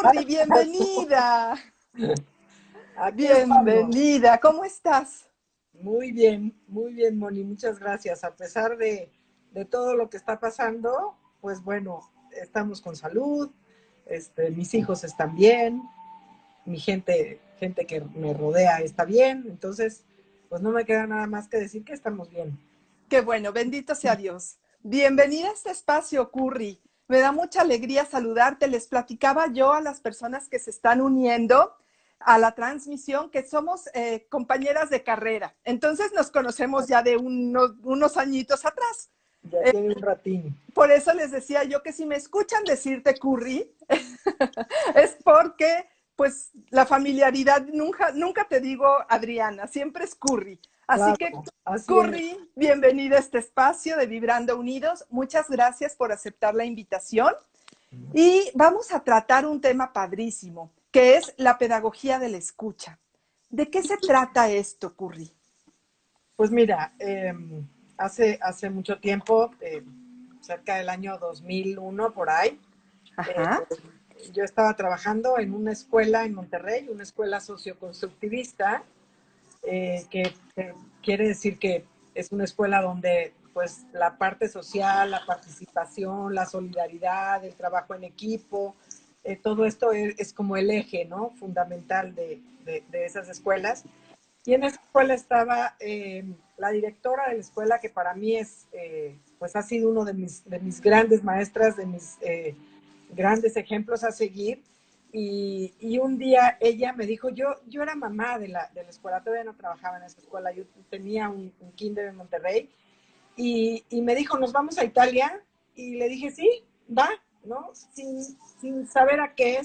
Curry, bienvenida. Aquí estamos. Bienvenida, ¿cómo estás? Muy bien, Moni, muchas gracias. A pesar de todo lo que está pasando, pues bueno, estamos con salud, mis hijos están bien, mi gente que me rodea está bien, entonces, pues no me queda nada más que decir que estamos bien. Qué bueno, bendito sea Dios. Bienvenida a este espacio, Curry. Me da mucha alegría saludarte. Les platicaba yo a las personas que se están uniendo a la transmisión que somos compañeras de carrera. Entonces nos conocemos ya de unos añitos atrás. Ya tiene un ratín. Por eso les decía yo que si me escuchan decirte Curry, es porque pues la familiaridad, nunca te digo Adriana, siempre es Curry. Así que Claro, así es. Curry, bienvenida a este espacio de Vibrando Unidos. Muchas gracias por aceptar la invitación. Y vamos a tratar un tema padrísimo, que es la pedagogía de la escucha. ¿De qué se trata esto, Curry? Pues mira, hace mucho tiempo, cerca del año 2001 por ahí, eh, Ajá. yo estaba trabajando en una escuela en Monterrey, una escuela socioconstructivista, que quiere decir que es una escuela donde pues la parte social, la participación, la solidaridad, el trabajo en equipo, todo esto es como el eje, ¿no? Fundamental de esas escuelas. Y en esa escuela estaba la directora de la escuela, que para mí pues ha sido uno de mis grandes maestras, de mis grandes ejemplos a seguir. Y un día ella me dijo, yo era mamá de la escuela, todavía no trabajaba en esa escuela, yo tenía un kinder en Monterrey, y me dijo, nos vamos a Italia, y le dije, sí, va, ¿no? Sin saber a qué,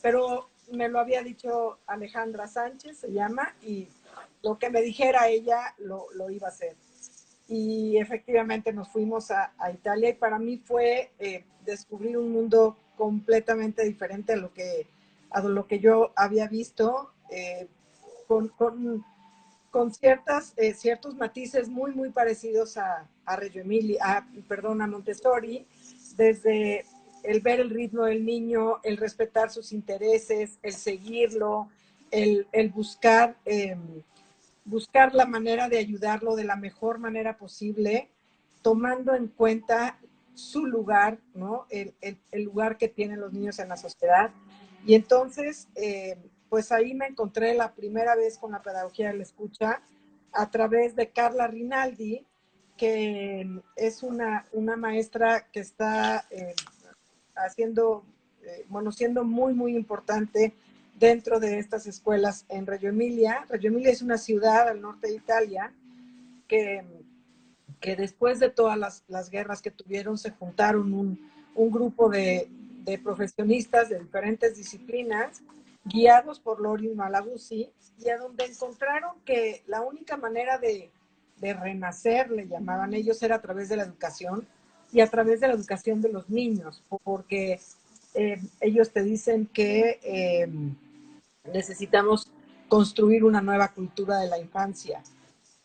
pero me lo había dicho Alejandra Sánchez, se llama, y lo que me dijera ella lo iba a hacer. Y efectivamente nos fuimos a Italia, y para mí fue descubrir un mundo completamente diferente a lo que yo había visto, con, con, con ciertos matices muy parecidos a Reggio Emilia, perdón, a Montessori, desde el ver el ritmo del niño, el respetar sus intereses, el seguirlo, el buscar la manera de ayudarlo de la mejor manera posible, tomando en cuenta su lugar, ¿no? El lugar que tienen los niños en la sociedad. Y entonces, pues ahí me encontré la primera vez con la pedagogía de la escucha a través de Carla Rinaldi, que es una maestra que está haciendo, bueno, siendo muy importante dentro de estas escuelas en Reggio Emilia. Reggio Emilia es una ciudad al norte de Italia que, que después de todas las guerras que tuvieron, se juntaron un grupo de profesionistas de diferentes disciplinas, guiados por Lorin Malaguzzi, y a donde encontraron que la única manera de renacer, le llamaban ellos, era a través de la educación, y a través de la educación de los niños, porque ellos te dicen que necesitamos construir una nueva cultura de la infancia.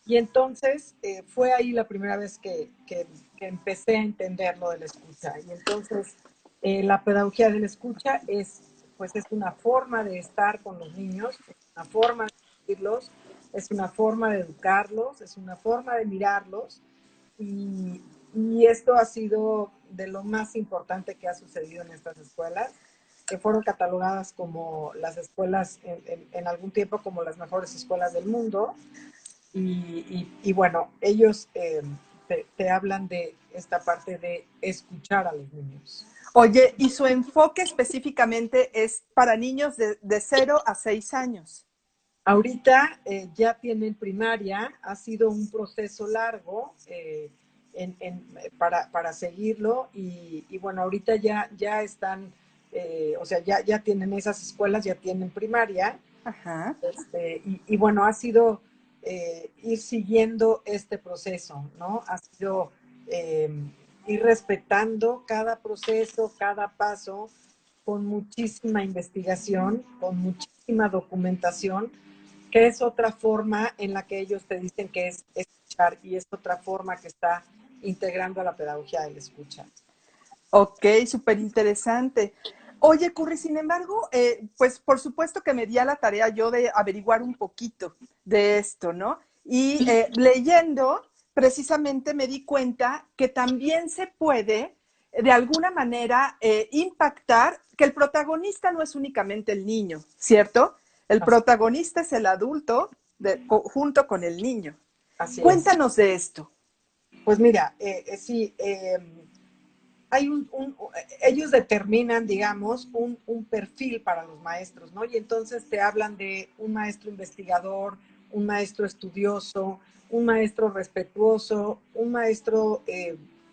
Y entonces fue ahí la primera vez que empecé a entender lo de la escucha. Y entonces la pedagogía de la escucha pues es una forma de estar con los niños, es una forma de seguirlos, es una forma de educarlos, es una forma de mirarlos. Y esto ha sido de lo más importante que ha sucedido en estas escuelas, que fueron catalogadas como las escuelas en algún tiempo como las mejores escuelas del mundo. Y bueno, ellos te hablan de esta parte de escuchar a los niños. Oye, y su enfoque específicamente es para niños de 0 a 6 años. Ahorita ya tienen primaria, ha sido un proceso largo para seguirlo, y bueno, ahorita ya están, o sea, ya tienen esas escuelas, ya tienen primaria. Ajá. Y bueno, ha sido ir siguiendo este proceso, ¿no? Ha sido eh, ir respetando cada proceso, cada paso, con muchísima investigación, con muchísima documentación, que es otra forma en la que ellos te dicen que es escuchar, y es otra forma que está integrando a la pedagogía de la escucha. Ok, súper interesante. Oye, Curry, sin embargo, pues por supuesto que me di a la tarea yo de averiguar un poquito de esto, ¿no? Y leyendo, precisamente me di cuenta que también se puede, de alguna manera, impactar, que el protagonista no es únicamente el niño, ¿cierto? El Así, protagonista es el adulto junto con el niño. así es. Cuéntanos de esto. Pues mira, sí, hay ellos determinan, digamos, un perfil para los maestros, ¿no? Y entonces te hablan de un maestro investigador, un maestro estudioso, un maestro respetuoso, un maestro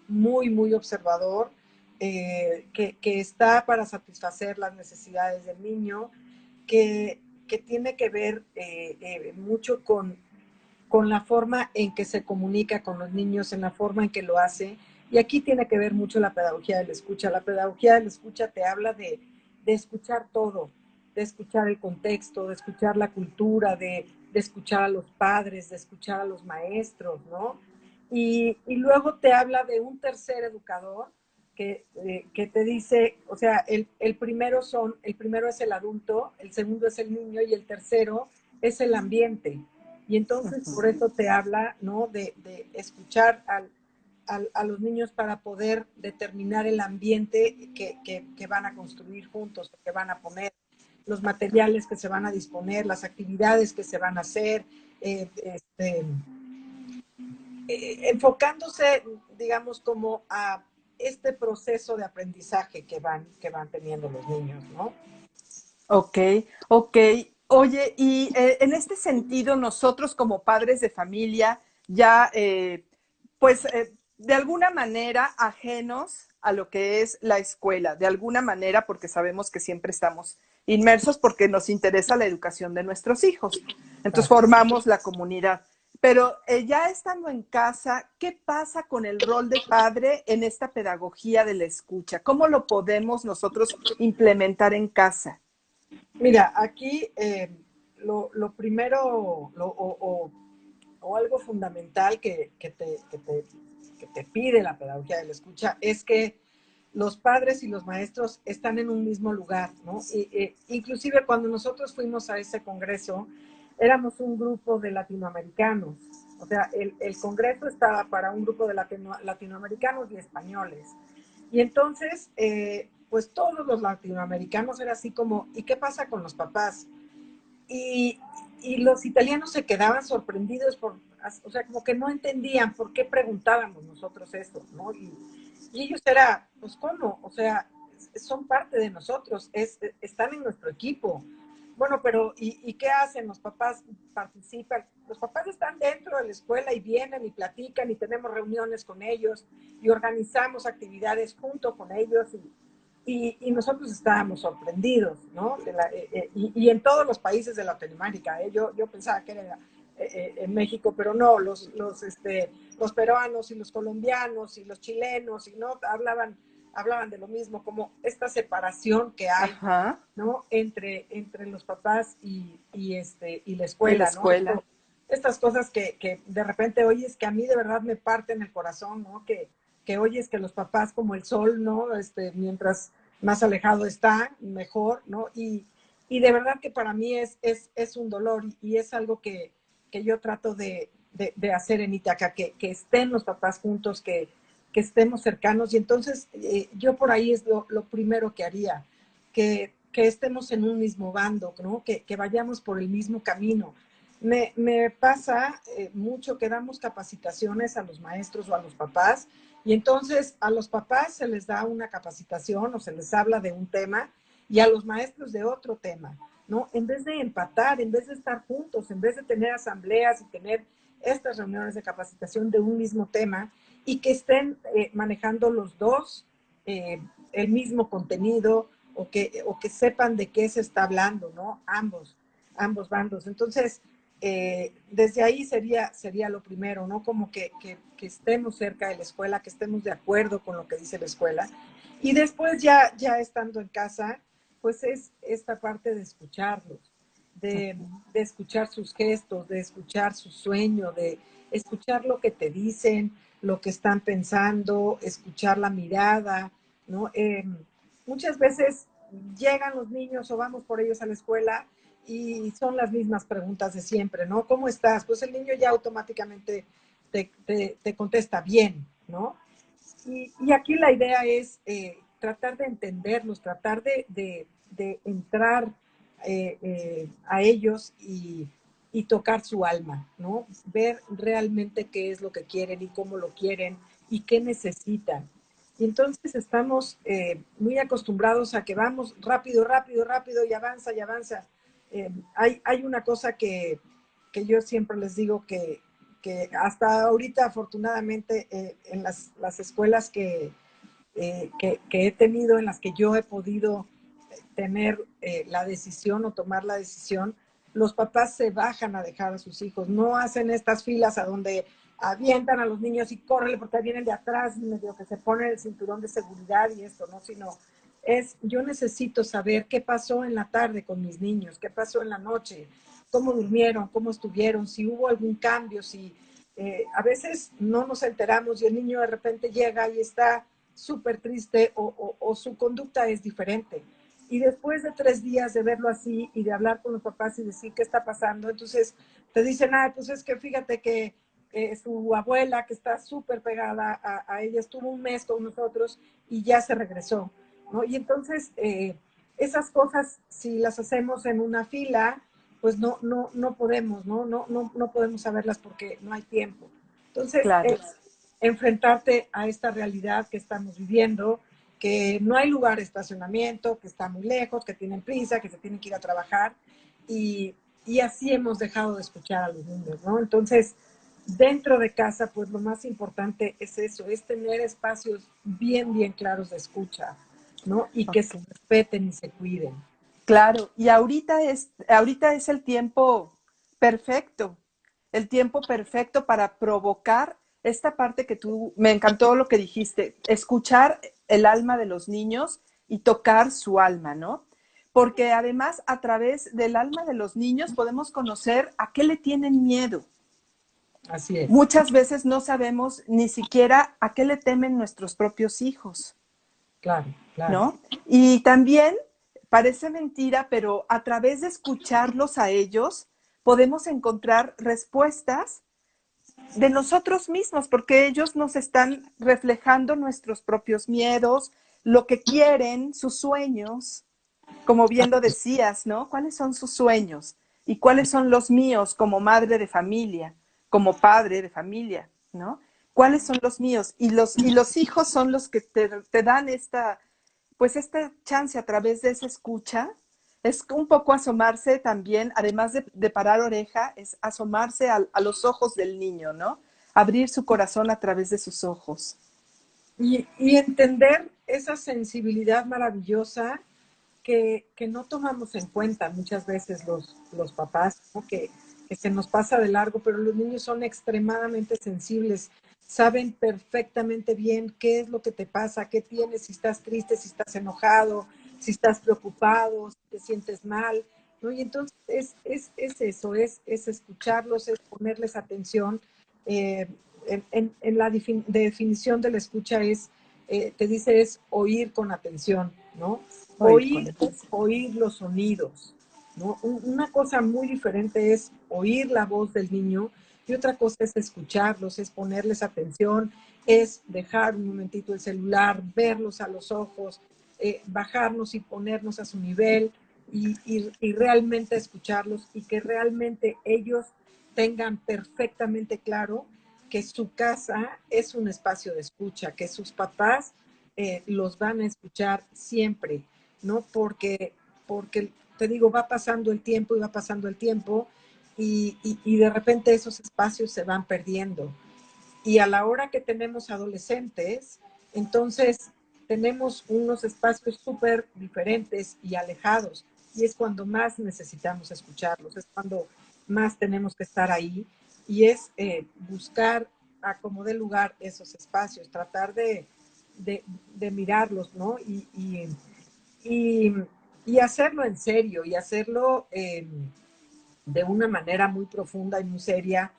muy, muy observador, que está para satisfacer las necesidades del niño, que tiene que ver mucho con la forma en que se comunica con los niños, en la forma en que lo hace. Y aquí tiene que ver mucho la pedagogía de la escucha. La pedagogía de la escucha te habla de escuchar todo, de escuchar el contexto, de escuchar la cultura, de escuchar a los padres, de escuchar a los maestros, ¿no? Y luego te habla de un tercer educador que te dice, o sea, el primero es el adulto, el segundo es el niño y el tercero es el ambiente. Y entonces por eso te habla, ¿no? De escuchar a los niños para poder determinar el ambiente que van a construir juntos, que van a poner, los materiales que se van a disponer, las actividades que se van a hacer, eh, este, enfocándose, digamos, como a este proceso de aprendizaje que van teniendo los niños, ¿no? Ok, ok. Oye, y en este sentido, nosotros como padres de familia, ya, pues, de alguna manera ajenos a lo que es la escuela, de alguna manera, porque sabemos que siempre estamos inmersos porque nos interesa la educación de nuestros hijos. Entonces Claro. formamos la comunidad. Pero ya estando en casa, ¿qué pasa con el rol de padre en esta pedagogía de la escucha? ¿Cómo lo podemos nosotros implementar en casa? Mira, aquí lo primero o algo fundamental que te pide la pedagogía de la escucha es que los padres y los maestros están en un mismo lugar, ¿no? Inclusive cuando nosotros fuimos a ese congreso, éramos un grupo de latinoamericanos, o sea, el congreso estaba para un grupo de latinoamericanos y españoles. Y entonces, pues todos los latinoamericanos era así como, ¿y qué pasa con los papás? Y, y los italianos se quedaban sorprendidos o sea, como que no entendían por qué preguntábamos nosotros eso, ¿no? Y ellos era, pues, ¿cómo? O sea, son parte de nosotros, están en nuestro equipo. Bueno, pero ¿y qué hacen? Los papás participan. Los papás están dentro de la escuela y vienen y platican y tenemos reuniones con ellos y organizamos actividades junto con ellos y nosotros estábamos sorprendidos, ¿no? Y en todos los países de Latinoamérica, ¿eh? Yo pensaba que era en México, pero no, los peruanos y los colombianos y los chilenos, y no, hablaban de lo mismo, como esta separación que hay, Ajá, ¿no? Entre los papás y la y la escuela, ¿no? escuela. Estas cosas que de repente oyes que a mí de verdad me parten el corazón, ¿no? Que oyes que los papás como el sol, ¿no? Mientras más alejado está, mejor, ¿no? Y de verdad que para mí es un dolor y es algo que yo trato de hacer en Itaca, que estén los papás juntos, que estemos cercanos. Y entonces yo por ahí es lo primero que haría, que estemos en un mismo bando, ¿no? Que vayamos por el mismo camino. Me pasa mucho que damos capacitaciones a los maestros o a los papás y entonces a los papás se les da una capacitación o se les habla de un tema y a los maestros de otro tema, ¿no? En vez de empatar, en vez de estar juntos, en vez de tener asambleas y tener estas reuniones de capacitación de un mismo tema y que estén manejando los dos el mismo contenido o que sepan de qué se está hablando, ¿no? Ambos bandos. Entonces, desde ahí sería lo primero, ¿no? Como que estemos cerca de la escuela, que estemos de acuerdo con lo que dice la escuela. Y después ya estando en casa, pues es esta parte de escucharlos, de escuchar sus gestos, de escuchar su sueño, de escuchar lo que te dicen, lo que están pensando, escuchar la mirada, ¿no? Muchas veces llegan los niños o vamos por ellos a la escuela y son las mismas preguntas de siempre, ¿no? ¿Cómo estás? Pues el niño ya automáticamente te contesta bien, ¿no? Y aquí la idea es tratar de entenderlos, tratar de entrar a ellos y tocar su alma, ¿no? Ver realmente qué es lo que quieren y cómo lo quieren y qué necesitan. Y entonces estamos muy acostumbrados a que vamos rápido, rápido, rápido y avanza y avanza. Hay una cosa que yo siempre les digo que hasta ahorita afortunadamente en las escuelas que he tenido, en las que yo he podido tener la decisión o tomar la decisión, los papás se bajan a dejar a sus hijos, no hacen estas filas a donde avientan a los niños y córrele porque vienen de atrás y medio que se pone el cinturón de seguridad y esto, ¿no? Sino yo necesito saber qué pasó en la tarde con mis niños, qué pasó en la noche, cómo durmieron, cómo estuvieron, si hubo algún cambio, si a veces no nos enteramos y el niño de repente llega y está súper triste o su conducta es diferente. Y después de 3 días de verlo así y de hablar con los papás y decir qué está pasando, entonces te dicen, pues es que fíjate que su abuela, que está súper pegada a ella, estuvo un mes con nosotros y ya se regresó, ¿no? Y entonces esas cosas, si las hacemos en una fila, pues no podemos, no podemos saberlas porque no hay tiempo. Entonces, Claro. enfrentarte a esta realidad que estamos viviendo, que no hay lugar de estacionamiento, que está muy lejos, que tienen prisa, que se tienen que ir a trabajar y así hemos dejado de escuchar a los niños, ¿no? Entonces, dentro de casa, pues lo más importante es eso, es tener espacios bien, bien claros de escucha, ¿no? Y que se Okay. respeten y se cuiden. Claro, y ahorita es el tiempo perfecto para provocar esta parte que me encantó lo que dijiste, escuchar el alma de los niños y tocar su alma, ¿no? Porque además a través del alma de los niños podemos conocer a qué le tienen miedo. Así es. Muchas veces no sabemos ni siquiera a qué le temen nuestros propios hijos. Claro, claro. ¿No? Y también parece mentira, pero a través de escucharlos a ellos podemos encontrar respuestas de nosotros mismos, porque ellos nos están reflejando nuestros propios miedos, lo que quieren, sus sueños, como bien lo decías, ¿no? ¿Cuáles son sus sueños? ¿Y cuáles son los míos como madre de familia, como padre de familia, ¿no? ¿Cuáles son los míos? Y los hijos son los que te dan esta chance a través de esa escucha. Es un poco asomarse también, además de parar oreja, es asomarse a los ojos del niño, ¿no? Abrir su corazón a través de sus ojos. Y entender esa sensibilidad maravillosa que no tomamos en cuenta muchas veces los papás, ¿no? Que se nos pasa de largo, pero los niños son extremadamente sensibles, saben perfectamente bien qué es lo que te pasa, qué tienes, si estás triste, si estás enojado, si estás preocupado, si te sientes mal, ¿no? Y entonces es eso, es escucharlos, es ponerles atención. Eh, en la definición de la escucha te dice es oír con atención, ¿no? Oír con Oír atención. es oír los sonidos, ¿no? Una cosa muy diferente es oír la voz del niño y otra cosa es escucharlos, es ponerles atención, es dejar un momentito el celular, verlos a los ojos, bajarnos y ponernos a su nivel y realmente escucharlos y que realmente ellos tengan perfectamente claro que su casa es un espacio de escucha, que sus papás los van a escuchar siempre, ¿no? Porque te digo, va pasando el tiempo y va pasando el tiempo y de repente esos espacios se van perdiendo. Y a la hora que tenemos adolescentes, entonces tenemos unos espacios súper diferentes y alejados. Y es cuando más necesitamos escucharlos, es cuando más tenemos que estar ahí. Y es buscar a como dé lugar esos espacios, tratar de mirarlos, ¿no? Y, y hacerlo en serio y hacerlo de una manera muy profunda y muy seria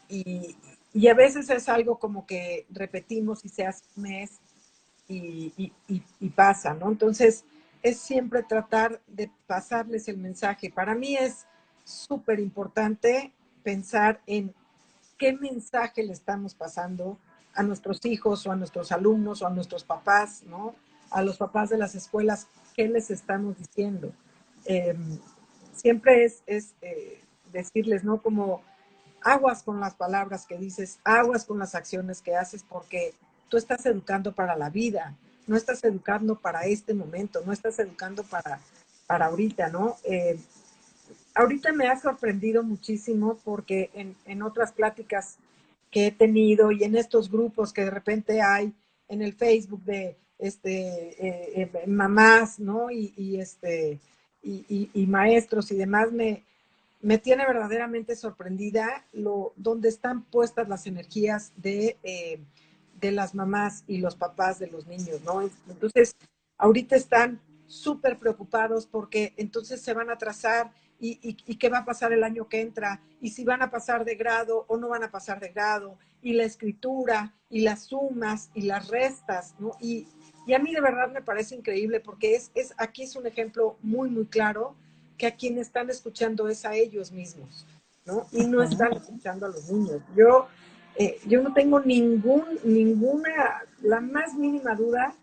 y, y a veces es algo como que repetimos y se hace un mes y pasa, ¿no? Entonces, es siempre tratar de pasarles el mensaje. Para mí es súper importante pensar en qué mensaje le estamos pasando a nuestros hijos o a nuestros alumnos o a nuestros papás, ¿no? A los papás de las escuelas, qué les estamos diciendo. Eh, Siempre decirles, ¿no? Como aguas con las palabras que dices, aguas con las acciones que haces, porque tú estás educando para la vida, no estás educando para este momento, no estás educando para ahorita, ¿no? Ahorita me ha sorprendido muchísimo porque en otras pláticas que he tenido y en estos grupos que de repente hay en el Facebook de mamás, ¿no? Y maestros y demás, me tiene verdaderamente sorprendida dónde están puestas las energías de las mamás y los papás de los niños, ¿no? Entonces, ahorita están súper preocupados porque entonces se van a atrasar y qué va a pasar el año que entra, y si van a pasar de grado o no van a pasar de grado, y la escritura, y las sumas, y las restas, ¿no? Y a mí de verdad me parece increíble porque aquí es un ejemplo muy, muy claro que a quienes están escuchando es a ellos mismos, ¿no? Y no están escuchando a los niños. Yo no tengo la más mínima duda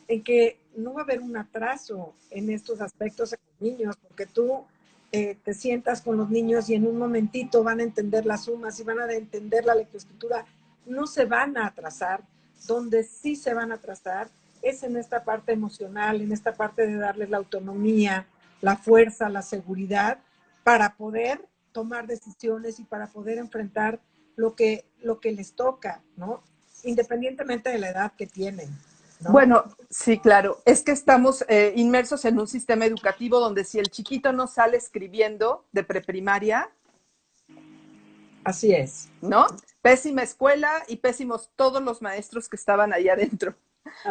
en que no va a haber un atraso en estos aspectos en los niños, porque tú te sientas con los niños y en un momentito van a entender las sumas y van a entender la lectoescritura, no se van a atrasar. Donde sí se van a atrasar es en esta parte emocional, en esta parte de darles la autonomía, la fuerza, la seguridad, para poder tomar decisiones y para poder enfrentar lo que les toca, ¿no? Independientemente de la edad que tienen, ¿no? Bueno, sí, claro. Es que estamos inmersos en un sistema educativo donde si el chiquito no sale escribiendo de preprimaria, Así es. ¿no? Pésima escuela y pésimos todos los maestros que estaban ahí adentro,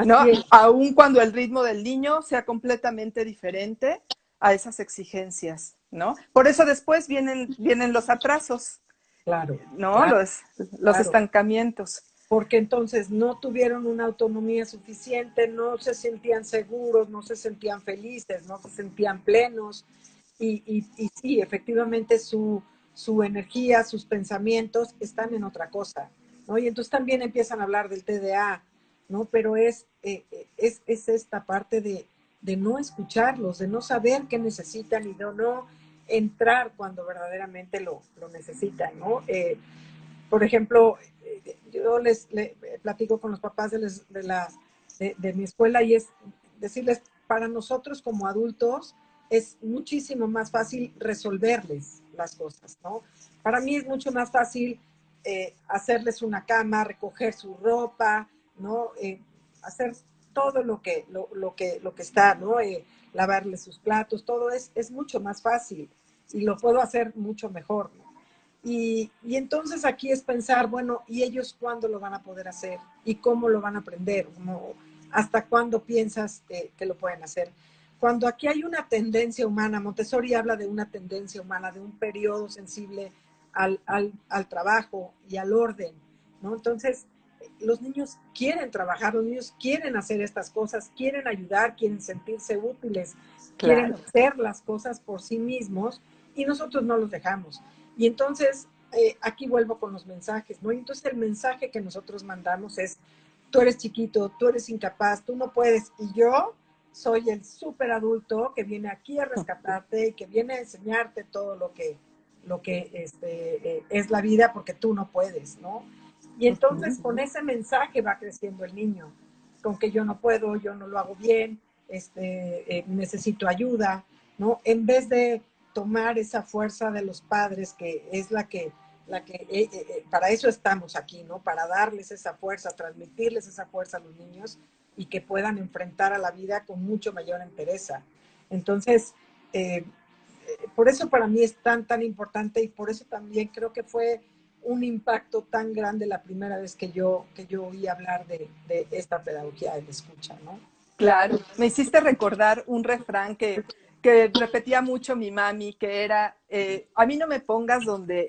¿no? Así es. Aun cuando el ritmo del niño sea completamente diferente a esas exigencias, ¿no? Por eso después vienen los atrasos, Claro, ¿no? claro, Los claro. estancamientos. Porque entonces no tuvieron una autonomía suficiente, no se sentían seguros, no se sentían felices, no se sentían plenos. Y sí, efectivamente su energía, sus pensamientos están en otra cosa, ¿no? Y entonces también empiezan a hablar del TDA, ¿no? Pero es esta parte de no escucharlos, de no saber qué necesitan y de no entrar cuando verdaderamente lo necesitan, ¿no? Por ejemplo, yo les platico con los papás de mi escuela y es decirles, para nosotros como adultos es muchísimo más fácil resolverles las cosas, ¿no? Para mí es mucho más fácil hacerles una cama, recoger su ropa, ¿no? Hacer todo lo que está, ¿no? Lavarles sus platos, todo es mucho más fácil y lo puedo hacer mucho mejor, ¿no? Y entonces aquí es pensar, bueno, ¿y ellos cuándo lo van a poder hacer? ¿Y cómo lo van a aprender? ¿Hasta cuándo piensas que lo pueden hacer? Cuando aquí hay una tendencia humana, Montessori habla de una tendencia humana, de un periodo sensible al trabajo y al orden, ¿no? Entonces, los niños quieren trabajar, los niños quieren hacer estas cosas, quieren ayudar, quieren sentirse útiles, quieren Claro. hacer las cosas por sí mismos y nosotros no los dejamos. Y entonces, aquí vuelvo con los mensajes, ¿no? Y entonces el mensaje que nosotros mandamos es, tú eres chiquito, tú eres incapaz, tú no puedes, y yo soy el súper adulto que viene aquí a rescatarte y que viene a enseñarte todo lo que es la vida porque tú no puedes, ¿no? Y entonces con ese mensaje va creciendo el niño, con que yo no puedo, yo no lo hago bien, necesito ayuda, ¿no? En vez de tomar esa fuerza de los padres, que es para eso estamos aquí, ¿no? Para darles esa fuerza, transmitirles esa fuerza a los niños y que puedan enfrentar a la vida con mucho mayor entereza. Entonces, por eso para mí es tan importante y por eso también creo que fue un impacto tan grande la primera vez que yo oí hablar de esta pedagogía de la escucha, ¿no? Claro, me hiciste recordar un refrán que repetía mucho mi mami, que era, a mí no me pongas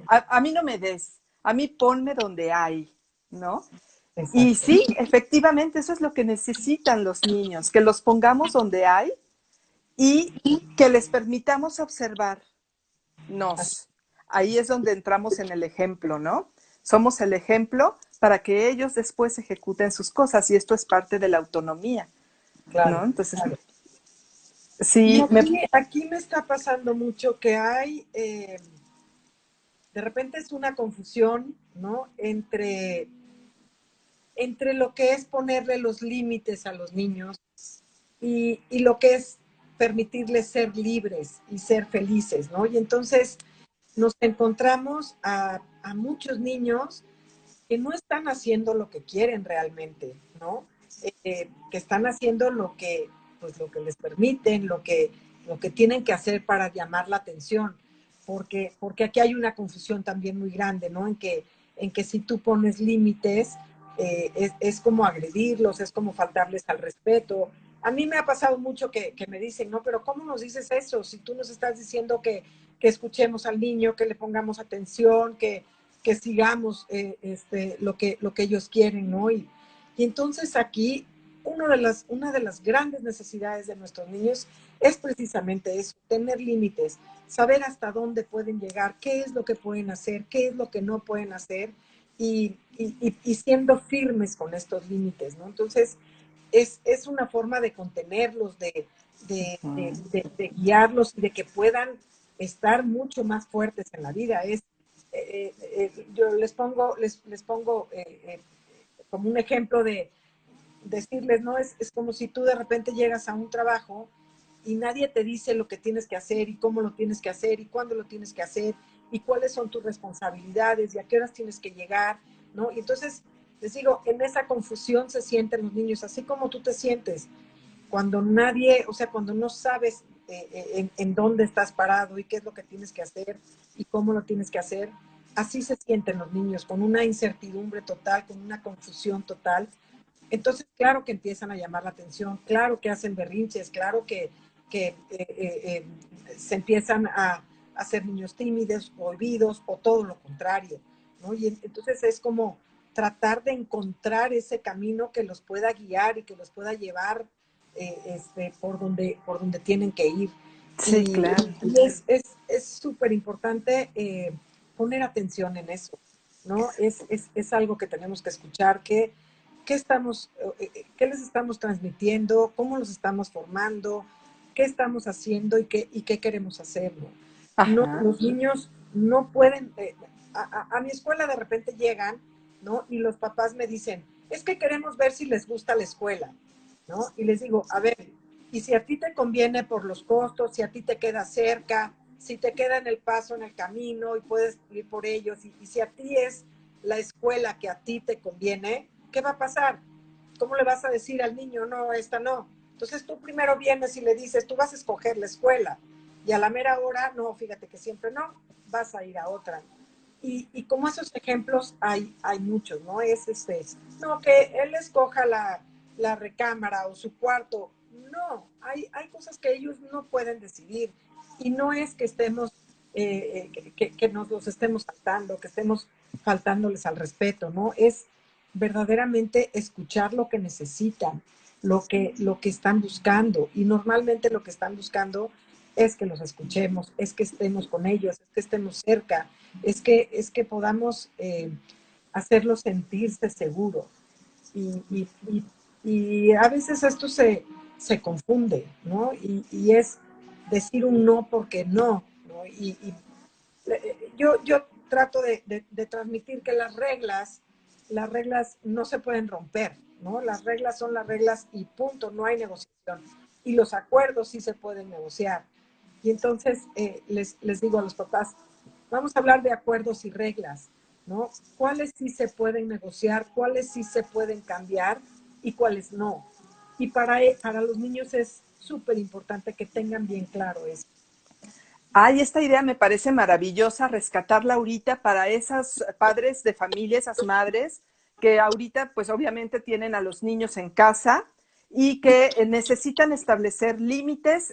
a mí no me des, a mí ponme donde hay, ¿no? Y Exacto. sí, efectivamente, eso es lo que necesitan los niños, que los pongamos donde hay y que les permitamos observarnos. Ahí es donde entramos en el ejemplo, ¿no? Somos el ejemplo para que ellos después ejecuten sus cosas y esto es parte de la autonomía, Claro, ¿no? Entonces, claro. Y sí, aquí me está pasando mucho que hay, de repente es una confusión, ¿no? Entre lo que es ponerle los límites a los niños y lo que es permitirles ser libres y ser felices, ¿no? Y entonces nos encontramos a muchos niños que no están haciendo lo que quieren realmente, ¿no? Que están haciendo pues, lo que les permiten, lo que tienen que hacer para llamar la atención, porque aquí hay una confusión también muy grande, ¿no? En que si tú pones límites, es como agredirlos, es como faltarles al respeto. A mí me ha pasado mucho que me dicen, no, pero ¿cómo nos dices eso? Si tú nos estás diciendo que escuchemos al niño, que le pongamos atención, que sigamos lo que ellos quieren, ¿no? Y entonces aquí una de las grandes necesidades de nuestros niños es precisamente eso, tener límites, saber hasta dónde pueden llegar, qué es lo que pueden hacer, qué es lo que no pueden hacer y siendo firmes con estos límites, ¿no? Entonces, es una forma de contenerlos, de guiarlos y de que puedan estar mucho más fuertes en la vida. Yo les pongo como un ejemplo de decirles, ¿no? Es como si tú de repente llegas a un trabajo y nadie te dice lo que tienes que hacer y cómo lo tienes que hacer y cuándo lo tienes que hacer y cuáles son tus responsabilidades y a qué horas tienes que llegar, ¿no? Y entonces, les digo, en esa confusión se sienten los niños, así como tú te sientes cuando nadie, o sea, cuando no sabes en dónde estás parado y qué es lo que tienes que hacer y cómo lo tienes que hacer, así se sienten los niños, con una incertidumbre total, con una confusión total. Entonces, claro que empiezan a llamar la atención, claro que hacen berrinches, claro que se empiezan a ser niños tímidos, olvidos o todo lo contrario, ¿no? Y entonces es como tratar de encontrar ese camino que los pueda guiar y que los pueda llevar por donde tienen que ir. sí, Y, claro. y es súper importante poner atención en eso, ¿no? Es algo que tenemos que escuchar, qué les estamos transmitiendo, cómo los estamos formando, qué estamos haciendo y qué queremos hacer, ¿no? No, Ajá. los niños no pueden, a mi escuela de repente llegan, ¿no? Y los papás me dicen, es que queremos ver si les gusta la escuela, ¿no? Y les digo, a ver, y si a ti te conviene por los costos, si a ti te queda cerca, si te queda en el paso, en el camino y puedes ir por ellos, y si a ti es la escuela que a ti te conviene, ¿qué va a pasar? ¿Cómo le vas a decir al niño, no, esta no? Entonces tú primero vienes y le dices, tú vas a escoger la escuela, y a la mera hora, no, fíjate que siempre no, vas a ir a otra. Y como esos ejemplos hay muchos, ¿no? No, que él escoja la recámara o su cuarto. No, hay cosas que ellos no pueden decidir. Y no es que estemos, que nos los estemos saltando, que estemos faltándoles al respeto, ¿no? Es verdaderamente escuchar lo que necesitan, lo que están buscando. Y normalmente lo que están buscando es que los escuchemos, es que estemos con ellos, es que estemos cerca, es que podamos hacerlos sentirse seguros. Y, y, y, y a veces esto se confunde, ¿no? Y es decir un no porque no, ¿no? Yo trato de transmitir que las reglas no se pueden romper, ¿no? Las reglas son las reglas y punto, no hay negociación. Y los acuerdos sí se pueden negociar. Y entonces les digo a los papás, vamos a hablar de acuerdos y reglas, ¿no? ¿Cuáles sí se pueden negociar, cuáles sí se pueden cambiar y cuáles no? Y para los niños es súper importante que tengan bien claro eso. Ay, esta idea me parece maravillosa, rescatarla ahorita para esos padres de familia, esas madres que ahorita pues obviamente tienen a los niños en casa y que necesitan establecer límites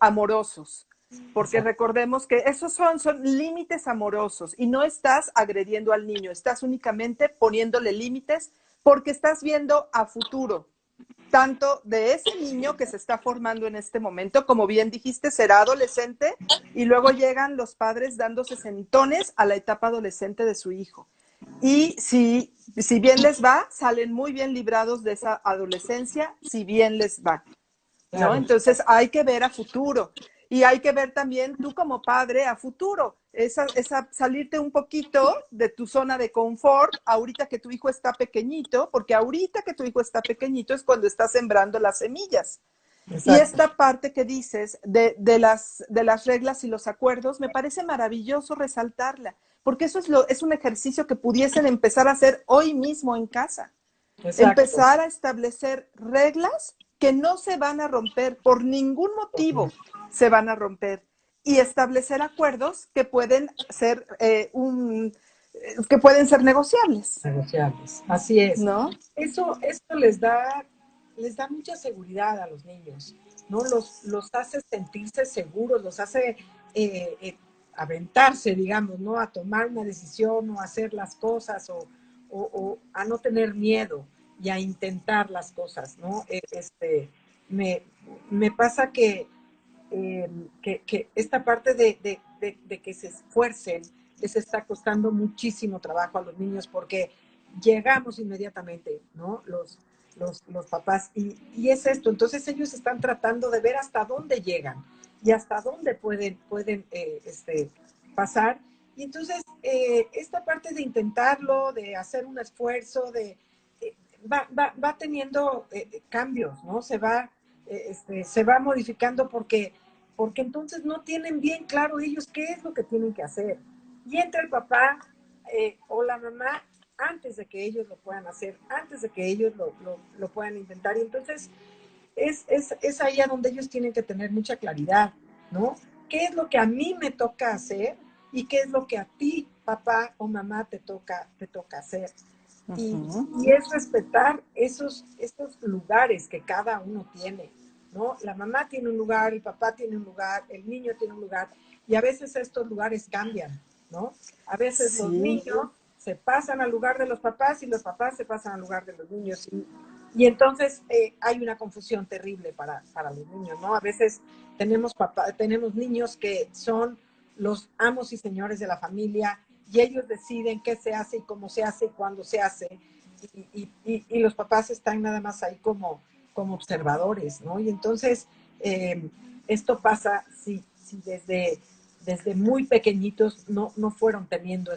amorosos, porque recordemos que esos son límites amorosos y no estás agrediendo al niño, estás únicamente poniéndole límites porque estás viendo a futuro. tanto de ese niño que se está formando en este momento, como bien dijiste, será adolescente, y luego llegan los padres dándose sentones a la etapa adolescente de su hijo. Y si bien les va, salen muy bien librados de esa adolescencia, si bien les va, ¿no? Claro, Entonces hay que ver a futuro y hay que ver también tú como padre a futuro, salirte un poquito de tu zona de confort ahorita que tu hijo está pequeñito, porque ahorita que tu hijo está pequeñito es cuando está sembrando las semillas. Y exacto. esta parte que dices de las reglas y los acuerdos, me parece maravilloso resaltarla, porque eso es un ejercicio que pudiesen empezar a hacer hoy mismo en casa. Exacto. Empezar a establecer reglas que no se van a romper, por ningún motivo se van a romper, y establecer acuerdos que pueden ser que pueden ser negociables, Negociables. Así es. ¿no? Eso les da mucha seguridad a los niños, ¿no? Los hace sentirse seguros, los hace aventarse, digamos, ¿no? A tomar una decisión o a hacer las cosas o a no tener miedo y a intentar las cosas, ¿no? Me, me pasa que esta parte de que se esfuercen les está costando muchísimo trabajo a los niños porque llegamos inmediatamente, ¿no? Los papás, y es esto, entonces ellos están tratando de ver hasta dónde llegan y hasta dónde pueden pasar. Y entonces, esta parte de intentarlo, de hacer un esfuerzo, va teniendo cambios, ¿no? Se va modificando porque entonces no tienen bien claro ellos qué es lo que tienen que hacer. Y entra el papá o la mamá antes de que ellos lo puedan hacer, antes de que ellos lo puedan intentar. Y entonces es ahí a donde ellos tienen que tener mucha claridad, ¿no? ¿Qué es lo que a mí me toca hacer y qué es lo que a ti, papá o mamá, te toca hacer? Y es respetar estos lugares que cada uno tiene, ¿no? La mamá tiene un lugar, el papá tiene un lugar, el niño tiene un lugar, y a veces estos lugares cambian, ¿no? A veces los Sí, niños se pasan al lugar de los papás y los papás se pasan al lugar de los niños. Y entonces hay una confusión terrible para los niños, ¿no? A veces tenemos niños que son los amos y señores de la familia y ellos deciden qué se hace y cómo se hace y cuándo se hace. Y los papás están nada más ahí como observadores, ¿no? Y entonces esto pasa si desde muy pequeñitos no fueron teniendo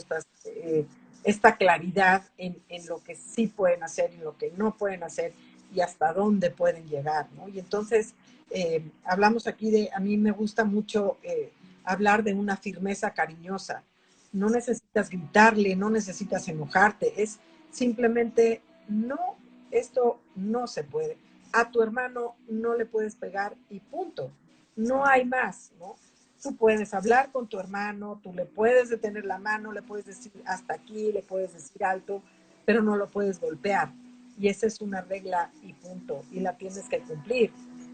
esta claridad en lo que sí pueden hacer y lo que no pueden hacer y hasta dónde pueden llegar, ¿no? Y entonces hablamos aquí a mí me gusta mucho hablar de una firmeza cariñosa. No necesitas gritarle, no necesitas enojarte, es simplemente no, esto no se puede. A tu hermano no le puedes pegar y punto. No hay más, ¿no? Tú puedes hablar con tu hermano, tú le puedes detener la mano, le puedes decir hasta aquí, le puedes decir alto, pero no lo puedes golpear. Y esa es una regla y punto. Y la tienes que cumplir,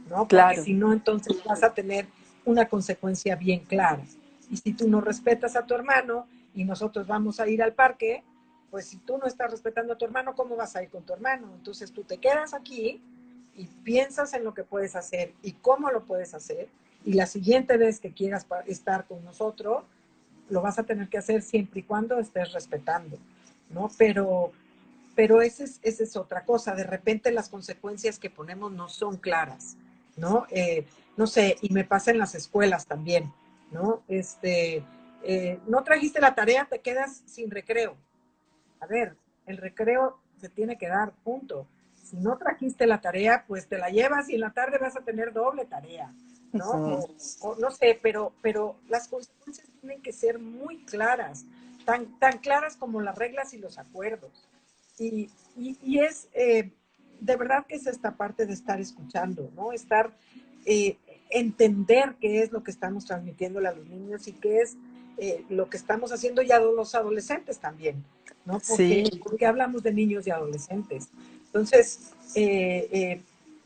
¿no? Porque claro. si no, entonces vas a tener una consecuencia bien clara. Y si tú no respetas a tu hermano y nosotros vamos a ir al parque, pues si tú no estás respetando a tu hermano, ¿cómo vas a ir con tu hermano? Entonces tú te quedas aquí y piensas en lo que puedes hacer y cómo lo puedes hacer. Y la siguiente vez que quieras estar con nosotros, lo vas a tener que hacer siempre y cuando estés respetando, ¿no? Pero esa es otra cosa. De repente las consecuencias que ponemos no son claras, ¿no? No sé, y me pasa en las escuelas también, ¿no? No trajiste la tarea, te quedas sin recreo. A ver, el recreo se tiene que dar, punto. Si no trajiste la tarea, pues te la llevas y en la tarde vas a tener doble tarea, ¿no? O no sé, pero las consecuencias tienen que ser muy claras, tan claras como las reglas y los acuerdos. Y es, de verdad que es esta parte de estar escuchando, ¿no? Eh, entender qué es lo que estamos transmitiéndole a los niños y qué es lo que estamos haciendo ya los adolescentes también, ¿no? Sí, Porque hablamos de niños y adolescentes. Entonces,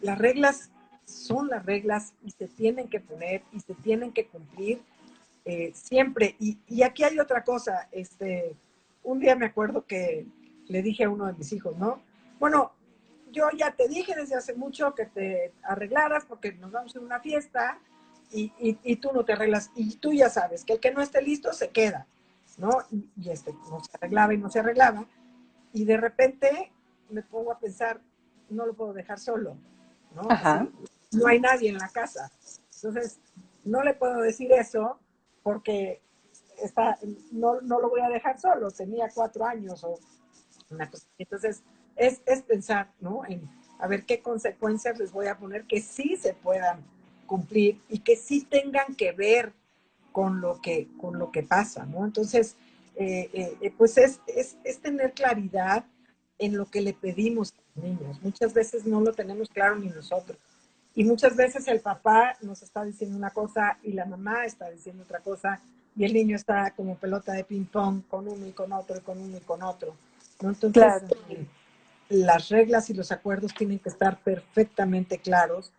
las reglas son las reglas y se tienen que poner y se tienen que cumplir siempre. Y aquí hay otra cosa, un día me acuerdo que le dije a uno de mis hijos, ¿no? Bueno, yo ya te dije desde hace mucho que te arreglaras porque nos vamos a una fiesta y tú no te arreglas. Y tú ya sabes que el que no esté listo se queda, ¿no? Y no se arreglaba y no se arreglaba. Y de repente me pongo a pensar, no lo puedo dejar solo, ¿no? Ajá. Así, no hay nadie en la casa. Entonces, no le puedo decir eso porque no lo voy a dejar solo. Tenía 4 años o una cosa. Entonces, es pensar, ¿no? En a ver qué consecuencias les voy a poner que sí se puedan cumplir y que sí tengan que ver con lo que pasa, ¿no? Entonces, pues es tener claridad en lo que le pedimos a los niños. Muchas veces no lo tenemos claro ni nosotros. Y muchas veces el papá nos está diciendo una cosa y la mamá está diciendo otra cosa y el niño está como pelota de ping pong con uno y con otro y con uno y con otro, ¿no? Entonces, Claro. las reglas y los acuerdos tienen que estar perfectamente claros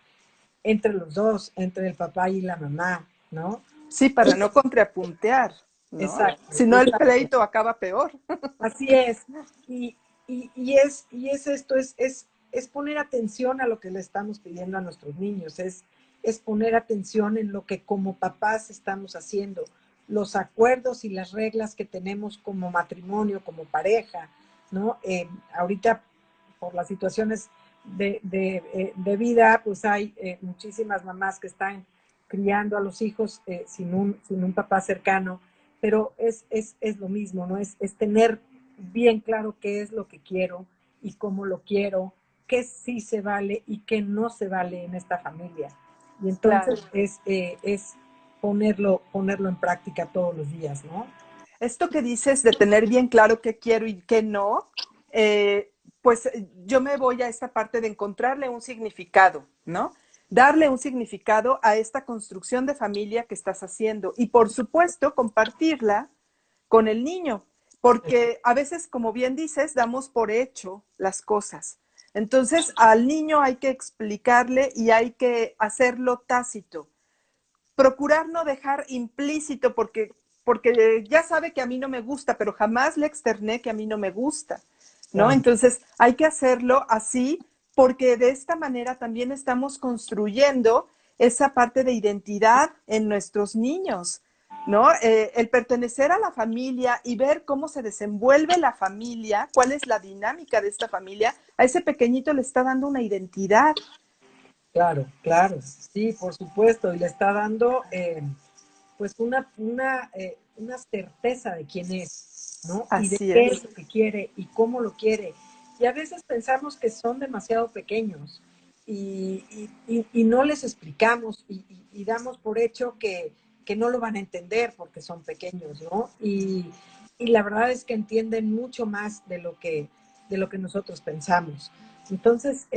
entre los dos, entre el papá y la mamá, ¿no? Sí, para no contrapuntear, ¿no? Exacto, Si no, el exacto. pleito acaba peor. Así es. Y, y es esto, es poner atención a lo que le estamos pidiendo a nuestros niños, es poner atención en lo que como papás estamos haciendo, los acuerdos y las reglas que tenemos como matrimonio, como pareja, ¿no? Ahorita, por las situaciones de vida, pues hay muchísimas mamás que están criando a los hijos sin un papá cercano, pero es lo mismo, ¿no? Es tener bien claro qué es lo que quiero y cómo lo quiero, qué sí se vale y qué no se vale en esta familia. Y Claro. entonces es ponerlo en práctica todos los días, ¿no? Esto que dices de tener bien claro qué quiero y qué no, pues yo me voy a esta parte de encontrarle un significado, ¿no? Darle un significado a esta construcción de familia que estás haciendo y por supuesto compartirla con el niño, porque a veces, como bien dices, damos por hecho las cosas. Entonces, al niño hay que explicarle y hay que hacerlo tácito. Procurar no dejar implícito porque ya sabe que a mí no me gusta, pero jamás le externé que a mí no me gusta, ¿no? Claro. Entonces hay que hacerlo así porque de esta manera también estamos construyendo esa parte de identidad en nuestros niños, ¿no? El pertenecer a la familia y ver cómo se desenvuelve la familia, cuál es la dinámica de esta familia, a ese pequeñito le está dando una identidad. Claro, claro, sí, por supuesto, y le está dando pues una certeza de quién es, ¿no? Y de Así qué es. es lo que quiere y cómo lo quiere. Y a veces pensamos que son demasiado pequeños y no les explicamos y damos por hecho que no lo van a entender porque son pequeños, ¿no? Y la verdad es que entienden mucho más de lo que nosotros pensamos. Entonces,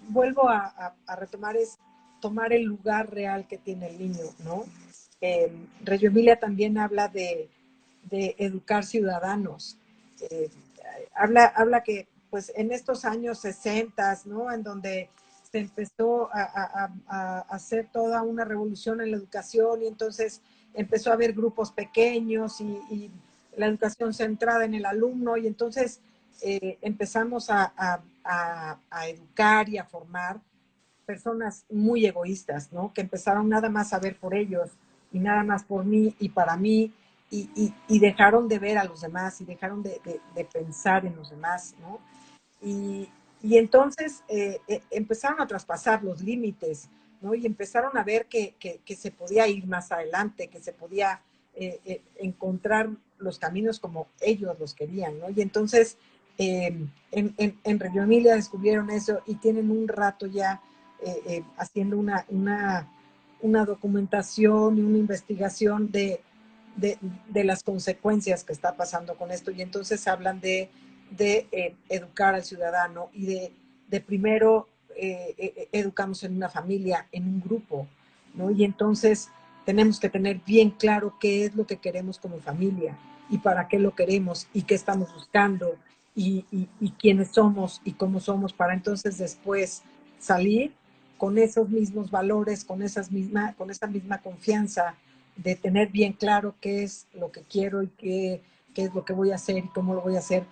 vuelvo a retomar, es tomar el lugar real que tiene el niño, ¿no? Reggio Emilia también habla de educar ciudadanos. Eh, habla que, pues, en estos años 60, ¿no? En donde se empezó a hacer toda una revolución en la educación y entonces empezó a haber grupos pequeños y la educación centrada en el alumno y entonces empezamos a educar y a formar personas muy egoístas, ¿no? Que empezaron nada más a ver por ellos y nada más por mí y para mí y dejaron de ver a los demás y dejaron de pensar en los demás, ¿no? Y, y entonces empezaron a traspasar los límites, ¿no? Y empezaron a ver que se podía ir más adelante, que se podía encontrar los caminos como ellos los querían, ¿no? Y entonces en Reggio Emilia descubrieron eso y tienen un rato ya haciendo una documentación y una investigación de las consecuencias que está pasando con esto. Y entonces hablan de educar al ciudadano y de primero educamos en una familia, en un grupo, ¿no? Y entonces tenemos que tener bien claro qué es lo que queremos como familia y para qué lo queremos y qué estamos buscando y quiénes somos y cómo somos para entonces después salir con esos mismos valores, con esa misma confianza de tener bien claro qué es lo que quiero y qué es lo que voy a hacer y cómo lo voy a hacer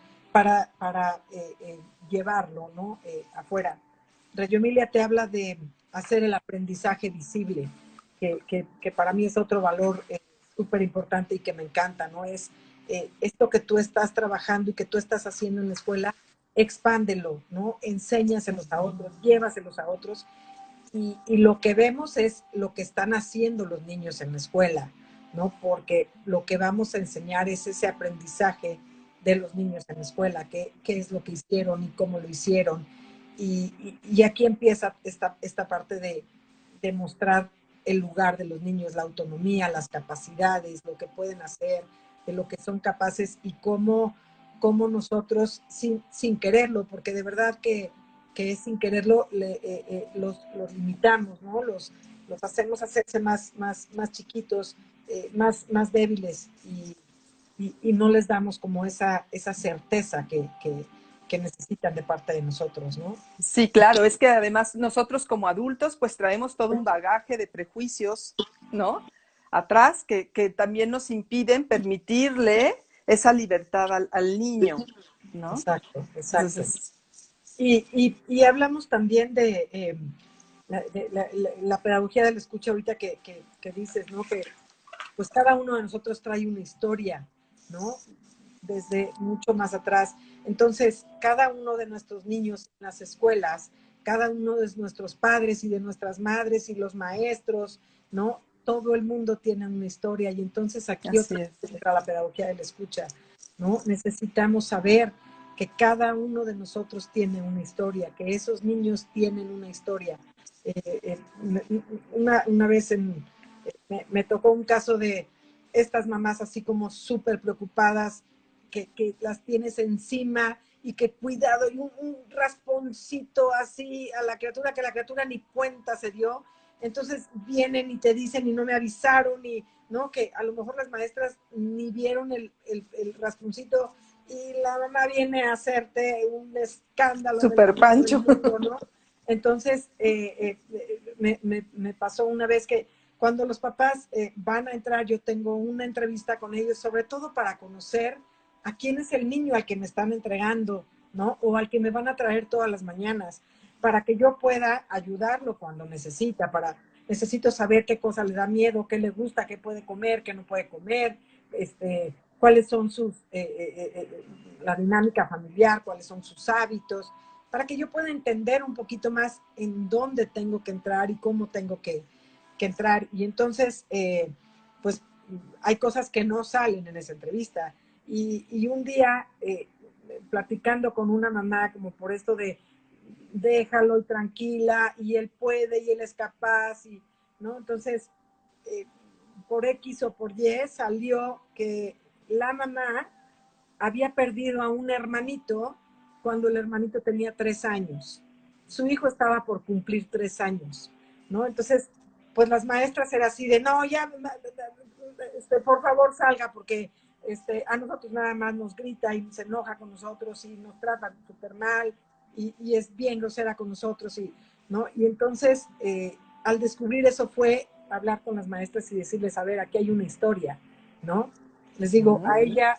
llevarlo, ¿no? Afuera. Reggio Emilia te habla de hacer el aprendizaje visible, que para mí es otro valor súper importante y que me encanta, ¿no? Es esto que tú estás trabajando y que tú estás haciendo en la escuela, expándelo, ¿no? Enséñaselos a otros, llévaselos a otros. Y lo que vemos es lo que están haciendo los niños en la escuela, ¿no? Porque lo que vamos a enseñar es ese aprendizaje de los niños en la escuela, qué es lo que hicieron y cómo lo hicieron. Y aquí empieza esta parte de mostrar el lugar de los niños, la autonomía, las capacidades, lo que pueden hacer, de lo que son capaces y cómo nosotros, sin quererlo, porque de verdad que sin quererlo los limitamos, ¿no? Los hacemos hacerse más chiquitos, más débiles y no les damos como esa certeza que necesitan de parte de nosotros, ¿no? Sí, claro, es que además nosotros como adultos pues traemos todo un bagaje de prejuicios, ¿no? Atrás que también nos impiden permitirle esa libertad al niño, ¿no? Exacto, Entonces, exacto. Y hablamos también de la pedagogía de la escucha ahorita que dices, ¿no? Que pues cada uno de nosotros trae una historia, ¿no? Desde mucho más atrás. Entonces, cada uno de nuestros niños en las escuelas, cada uno de nuestros padres y de nuestras madres y los maestros, ¿no? Todo el mundo tiene una historia y entonces aquí así otra es. vez entra la pedagogía de la escucha, ¿no? Necesitamos saber que cada uno de nosotros tiene una historia, que esos niños tienen una historia. Una vez me tocó un caso de estas mamás así como súper preocupadas, que las tienes encima y que cuidado, y un rasponcito así a la criatura, que la criatura ni cuenta se dio. Entonces vienen y te dicen y no me avisaron, y no, que a lo mejor las maestras ni vieron el rasponcito y la mamá viene a hacerte un escándalo del Super tamaño del Pancho. mundo, ¿no? Entonces, me pasó una vez que cuando los papás van a entrar, yo tengo una entrevista con ellos, sobre todo para conocer a quién es el niño al que me están entregando, ¿no? O al que me van a traer todas las mañanas, para que yo pueda ayudarlo cuando necesita, necesito saber qué cosa le da miedo, qué le gusta, qué puede comer, qué no puede comer, cuáles son la dinámica familiar, cuáles son sus hábitos, para que yo pueda entender un poquito más en dónde tengo que entrar y cómo tengo que entrar. Y entonces, pues hay cosas que no salen en esa entrevista. Y un día, platicando con una mamá, como por esto de déjalo y tranquila, y él puede, y él es capaz, ¿no? Entonces, eh, por X o por Y salió que la mamá había perdido a un hermanito cuando el hermanito tenía 3 años. Su hijo estaba por cumplir 3 años, ¿no? Entonces, pues las maestras eran así de, no, ya, por favor salga, porque a nosotros nada más nos grita y se enoja con nosotros y nos trata súper mal y es bien grosera con nosotros, ¿no? Y entonces, al descubrir eso fue hablar con las maestras y decirles, a ver, aquí hay una historia, ¿no? Les digo, a ella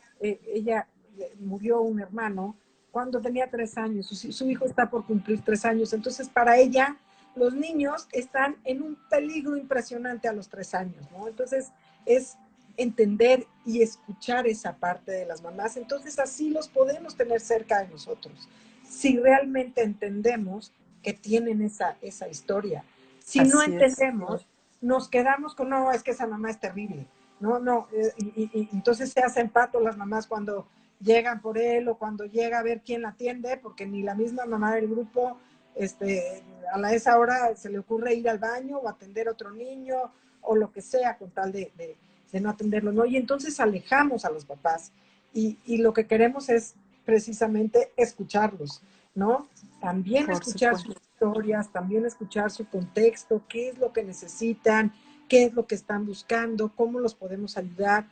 murió un hermano cuando tenía 3 años, su hijo está por cumplir 3 años, entonces para ella los niños están en un peligro impresionante a los 3 años, ¿no? Entonces es entender y escuchar esa parte de las mamás, entonces así los podemos tener cerca de nosotros, si realmente entendemos que tienen esa historia. Si no Así es. entendemos, nos quedamos con, no, es que esa mamá es terrible, no, y entonces se hacen pato las mamás cuando llegan por él o cuando llega a ver quién la atiende, porque ni la misma mamá del grupo a esa hora se le ocurre ir al baño o atender a otro niño o lo que sea con tal de no atenderlo, ¿no? Y entonces alejamos a los papás y lo que queremos es precisamente escucharlos, ¿no? También Por escuchar supuesto. sus historias, también escuchar su contexto, qué es lo que necesitan, qué es lo que están buscando, cómo los podemos ayudar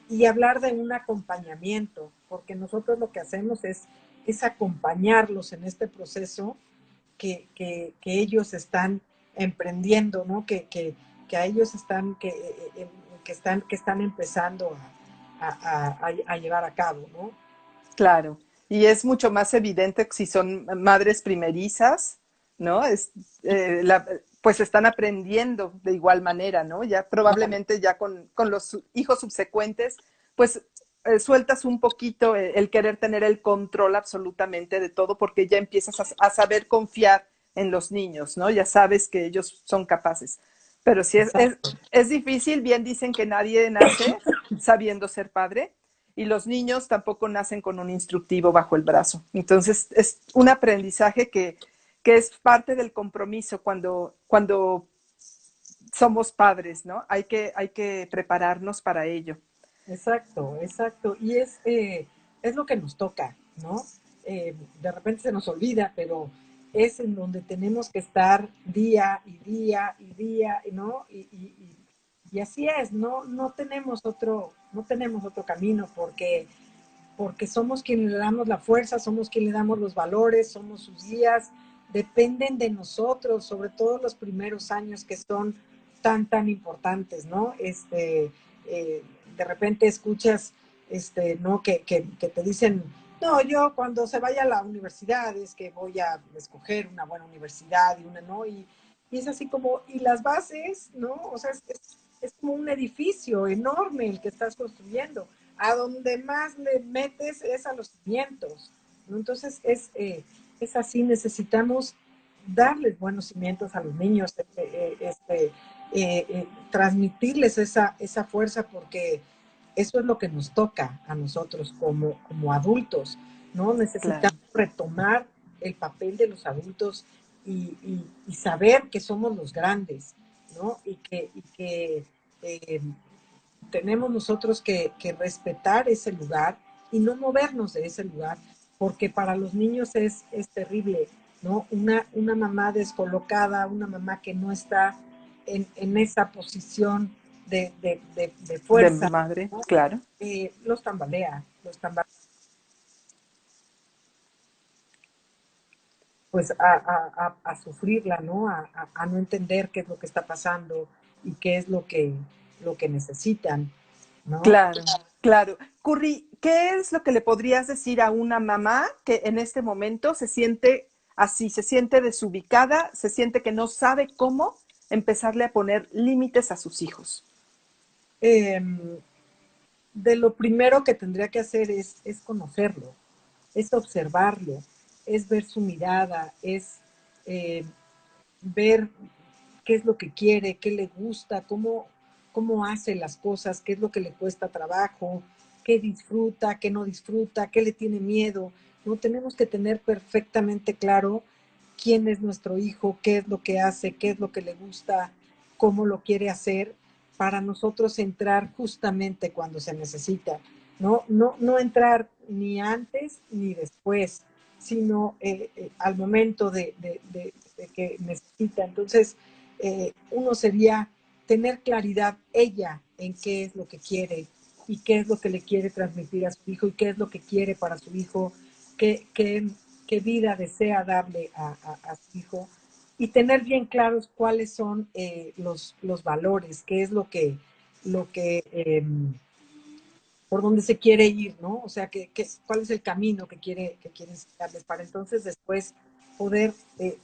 y hablar de un acompañamiento, porque nosotros lo que hacemos es acompañarlos en este proceso que ellos están emprendiendo, ¿no? Que a ellos que están empezando a llevar a cabo, ¿no? Claro, y es mucho más evidente si son madres primerizas, ¿no? Pues están aprendiendo de igual manera, ¿no? Ya probablemente ya con los hijos subsecuentes, pues sueltas un poquito el querer tener el control absolutamente de todo porque ya empiezas a saber confiar en los niños, ¿no? Ya sabes que ellos son capaces. Pero sí Exacto. es difícil, bien dicen que nadie nace sabiendo ser padre, y los niños tampoco nacen con un instructivo bajo el brazo. Entonces, es un aprendizaje que es parte del compromiso cuando somos padres, ¿no? Hay que prepararnos para ello. Exacto, exacto. Y es lo que nos toca, ¿no? De repente se nos olvida, pero es en donde tenemos que estar día y día y día, ¿no? Y así es, no tenemos otro camino porque somos quienes le damos la fuerza, somos quienes le damos los valores, somos sus guías, dependen de nosotros, sobre todo los primeros años que son tan importantes, ¿no? De repente escuchas, ¿no? Que te dicen, no, yo cuando se vaya a la universidad es que voy a escoger una buena universidad y una no, y es así como, y las bases, ¿no? O sea, es como un edificio enorme el que estás construyendo, a donde más le metes es a los cimientos, ¿no? Entonces es así, necesitamos darles buenos cimientos a los niños, transmitirles esa fuerza porque eso es lo que nos toca a nosotros como adultos, ¿no? Claro. Necesitamos retomar el papel de los adultos y saber que somos los grandes, ¿no? Y que tenemos nosotros que respetar ese lugar y no movernos de ese lugar, porque para los niños es terrible, ¿no? Una mamá descolocada, una mamá que no está en esa posición de De fuerza, madre, ¿no? claro. Los tambalea, pues a sufrirla, ¿no? A no entender qué es lo que está pasando y qué es lo que necesitan, ¿no? Claro, claro. Curry, ¿qué es lo que le podrías decir a una mamá que en este momento se siente así, se siente desubicada, se siente que no sabe cómo empezarle a poner límites a sus hijos? Eh, de lo primero que tendría que hacer es conocerlo, es observarlo, es ver su mirada, es eh, ver qué es lo que quiere, qué le gusta, cómo hace las cosas, qué es lo que le cuesta trabajo, qué disfruta, qué no disfruta, qué le tiene miedo. No tenemos que tener perfectamente claro quién es nuestro hijo, qué es lo que hace, qué es lo que le gusta, cómo lo quiere hacer, para nosotros entrar justamente cuando se necesita. No entrar ni antes ni después, sino al momento de que necesita. Entonces, uno sería tener claridad ella en qué es lo que quiere y qué es lo que le quiere transmitir a su hijo y qué es lo que quiere para su hijo, qué vida desea darle a su hijo y tener bien claros cuáles son los valores, qué es lo que por dónde se quiere ir, ¿no? O sea, cuál es el camino que quiere enseñarles para entonces después poder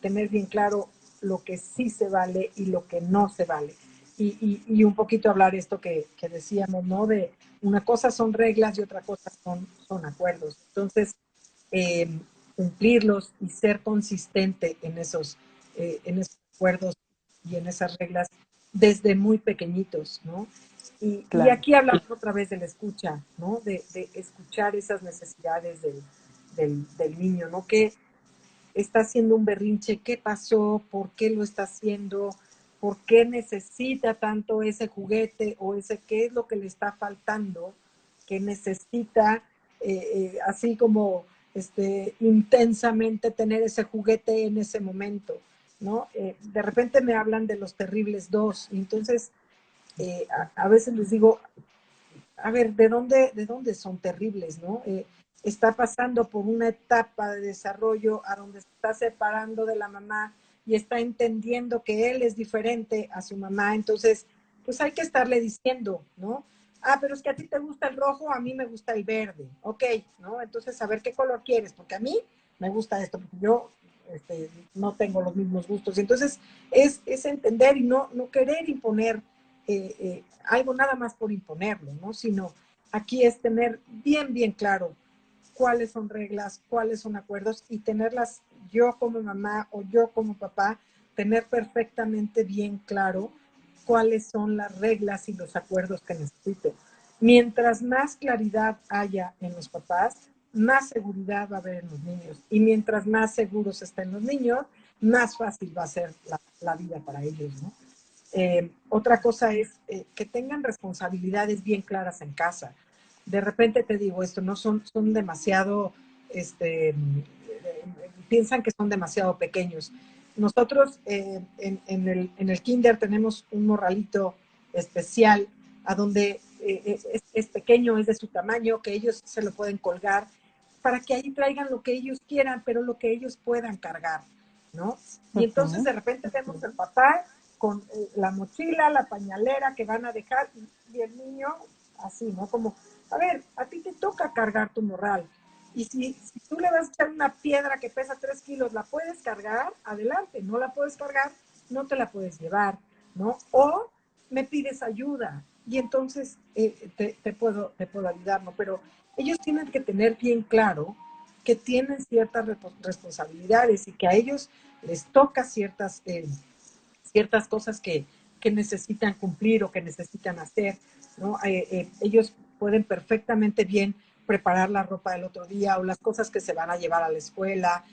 tener bien claro lo que sí se vale y lo que no se vale. Y un poquito hablar esto que decíamos, ¿no? De una cosa son reglas y otra cosa son acuerdos. Entonces, eh, cumplirlos y ser consistente en esos acuerdos y en esas reglas desde muy pequeñitos, ¿no? Y Claro. aquí hablamos otra vez de la escucha, ¿no? De escuchar esas necesidades del niño, ¿no? Que está haciendo un berrinche, ¿qué pasó? ¿Por qué lo está haciendo? ¿Por qué necesita tanto ese juguete o qué es lo que le está faltando? Que necesita así como intensamente tener ese juguete en ese momento, ¿no? De repente me hablan de los terribles dos, y entonces a veces les digo, a ver, de dónde son terribles, no? Está pasando por una etapa de desarrollo a donde se está separando de la mamá y está entendiendo que él es diferente a su mamá, entonces, pues hay que estarle diciendo, ¿no? Ah, pero es que a ti te gusta el rojo, a mí me gusta el verde. Ok, ¿no? Entonces, a ver qué color quieres, porque a mí me gusta esto, porque yo no tengo los mismos gustos. Entonces, es entender y no querer imponer algo nada más por imponerlo, ¿no? Sino aquí es tener bien claro cuáles son reglas, cuáles son acuerdos y tenerlas yo como mamá o yo como papá, tener perfectamente bien claro cuáles son las reglas y los acuerdos que necesito. Mientras más claridad haya en los papás, más seguridad va a haber en los niños. Y mientras más seguros estén los niños, más fácil va a ser la vida para ellos, ¿no? Otra cosa es que tengan responsabilidades bien claras en casa. De repente te digo esto, no son demasiado, piensan que son demasiado pequeños. Nosotros en el kinder tenemos un morralito especial a donde es pequeño, es de su tamaño, que ellos se lo pueden colgar para que ahí traigan lo que ellos quieran, pero lo que ellos puedan cargar, ¿no? Y entonces de repente vemos al papá con la mochila, la pañalera que van a dejar y el niño así, ¿no? Como, a ver, a ti te toca cargar tu morral. Y si tú le vas a echar una piedra que pesa 3 kilos, ¿la puedes cargar? Adelante, no la puedes cargar, no te la puedes llevar, ¿no? O me pides ayuda y entonces te puedo ayudar, ¿no? Pero ellos tienen que tener bien claro que tienen ciertas responsabilidades y que a ellos les toca ciertas cosas que necesitan cumplir o que necesitan hacer, ¿no? Ellos pueden perfectamente bien preparar la ropa del otro día o las cosas que se van a llevar a la escuela,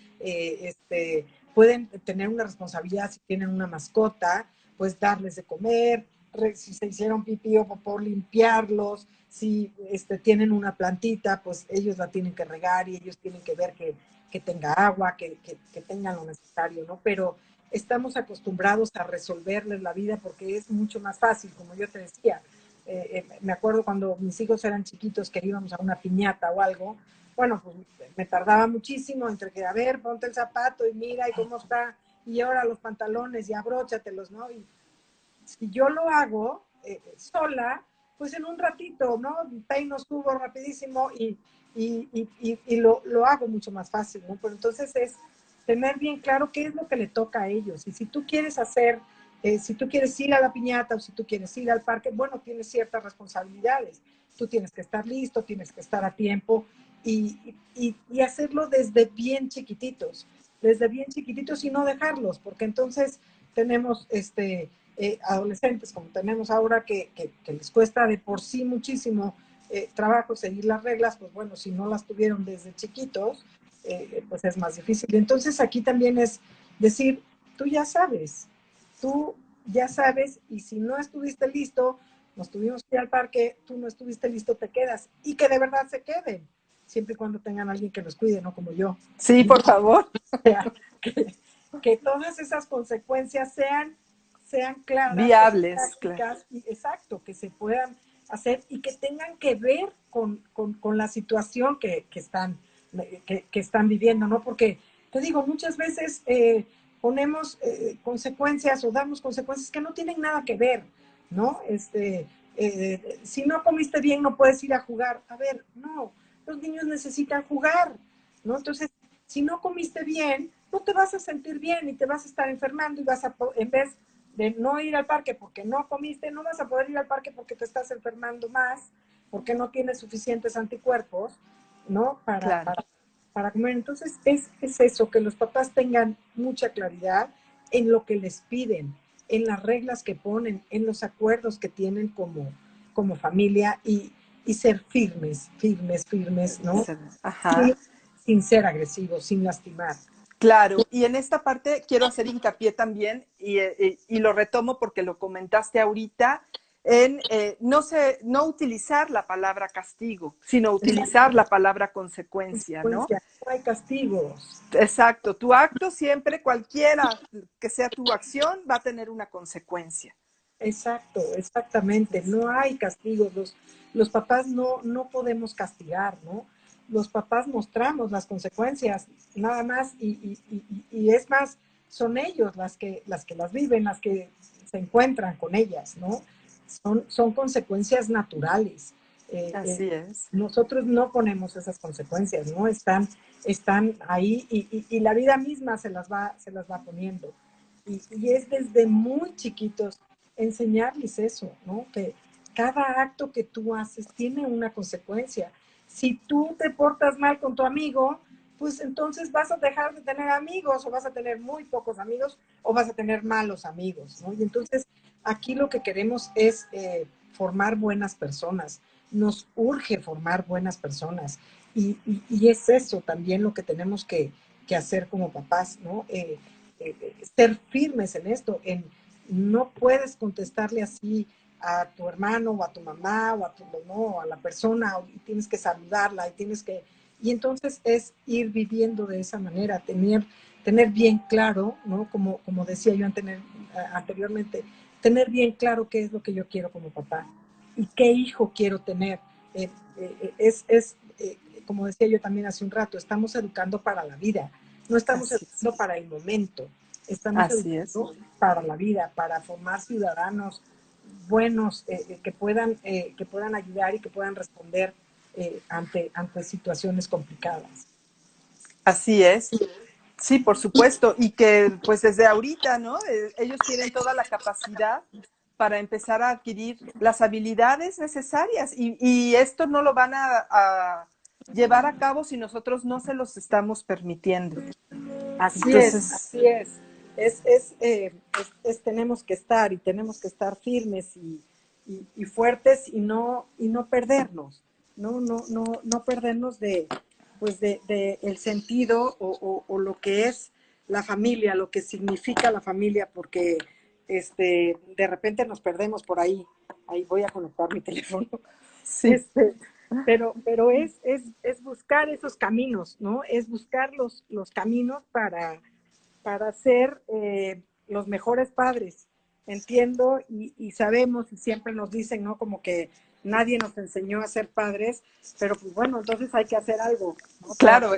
pueden tener una responsabilidad si tienen una mascota, pues darles de comer, si se hicieron pipí o popó, limpiarlos, si tienen una plantita, pues ellos la tienen que regar y ellos tienen que ver que tenga agua, que tengan lo necesario, ¿no? Pero estamos acostumbrados a resolverles la vida porque es mucho más fácil, como yo te decía. Me acuerdo cuando mis hijos eran chiquitos que íbamos a una piñata o algo, bueno, pues me tardaba muchísimo entre que, a ver, ponte el zapato y mira y cómo está, y ahora los pantalones y abróchatelos, ¿no? Y si yo lo hago sola, pues en un ratito, ¿no? Peino, subo rapidísimo y lo hago mucho más fácil, ¿no? Pero entonces es tener bien claro qué es lo que le toca a ellos. Y si tú quieres hacer, si tú quieres ir a la piñata o si tú quieres ir al parque, bueno, tienes ciertas responsabilidades. Tú tienes que estar listo, tienes que estar a tiempo y hacerlo desde bien chiquititos y no dejarlos, porque entonces tenemos adolescentes como tenemos ahora que les cuesta de por sí muchísimo trabajo seguir las reglas, pues bueno, si no las tuvieron desde chiquitos, pues es más difícil. Entonces aquí también es decir, tú ya sabes y si no estuviste listo, nos tuvimos que ir al parque, tú no estuviste listo, te quedas y que de verdad se queden, siempre y cuando tengan a alguien que los cuide, no como yo. Sí, por favor. Que todas esas consecuencias sean claras, que sean Viables, claro. prácticas, y exacto, que se puedan hacer y que tengan que ver con la situación que están viviendo, ¿no? Porque, te digo, muchas veces ponemos consecuencias o damos consecuencias que no tienen nada que ver, ¿no? Si no comiste bien no puedes ir a jugar. A ver, no, los niños necesitan jugar, ¿no? Entonces, si no comiste bien, no te vas a sentir bien y te vas a estar enfermando y en vez de no ir al parque porque no comiste, no vas a poder ir al parque porque te estás enfermando más, porque no tienes suficientes anticuerpos, ¿no? Claro. Para comer. Entonces, es eso, que los papás tengan mucha claridad en lo que les piden, en las reglas que ponen, en los acuerdos que tienen como familia y ser firmes, ¿no? Ajá. Sin ser agresivos, sin lastimar. Claro, y en esta parte quiero hacer hincapié también, y lo retomo porque lo comentaste ahorita, en no utilizar la palabra castigo, sino utilizar la palabra consecuencia, ¿no? Consecuencia, no hay castigos. Exacto, tu acto siempre, cualquiera que sea tu acción, va a tener una consecuencia. Exacto, exactamente. No hay castigos. Los papás no podemos castigar, ¿no? Los papás mostramos las consecuencias, nada más, y es más, son ellos las que las viven, las que se encuentran con ellas, ¿no? son consecuencias naturales. Así es. Nosotros no ponemos esas consecuencias, ¿no? Están ahí y la vida misma se las va poniendo. Y es desde muy chiquitos enseñarles eso, ¿no? Que cada acto que tú haces tiene una consecuencia. Si tú te portas mal con tu amigo, pues entonces vas a dejar de tener amigos o vas a tener muy pocos amigos o vas a tener malos amigos, ¿no? Y entonces aquí lo que queremos es formar buenas personas. Nos urge formar buenas personas y es eso también lo que tenemos que hacer como papás, ¿no? Ser firmes en esto, no puedes contestarle así a tu hermano o a tu mamá o a tu no, a la persona, y tienes que saludarla y entonces es ir viviendo de esa manera, tener bien claro, ¿no? Como decía yo anteriormente, tener bien claro qué es lo que yo quiero como papá y qué hijo quiero tener. Como decía yo también hace un rato, estamos educando para la vida, no estamos Así es. educando para el momento, estamos Así es. educando para la vida, para formar ciudadanos buenos que puedan ayudar y que puedan responder ante situaciones complicadas. Así es. Sí, por supuesto. Y que pues desde ahorita, ¿no? Ellos tienen toda la capacidad para empezar a adquirir las habilidades necesarias y esto no lo van a llevar a cabo si nosotros no se los estamos permitiendo. Así es, Entonces, así es. Tenemos que estar y tenemos que estar firmes y fuertes y no perdernos, no perdernos de el sentido o lo que es la familia, lo que significa la familia, porque de repente nos perdemos por ahí. Ahí voy a conectar mi teléfono. sí, Este, pero es buscar esos caminos, ¿no? Es buscar los caminos para ser los mejores padres. Entiendo y sabemos y siempre nos dicen, ¿no? Como que nadie nos enseñó a ser padres, pero pues bueno, entonces hay que hacer algo, ¿no? claro,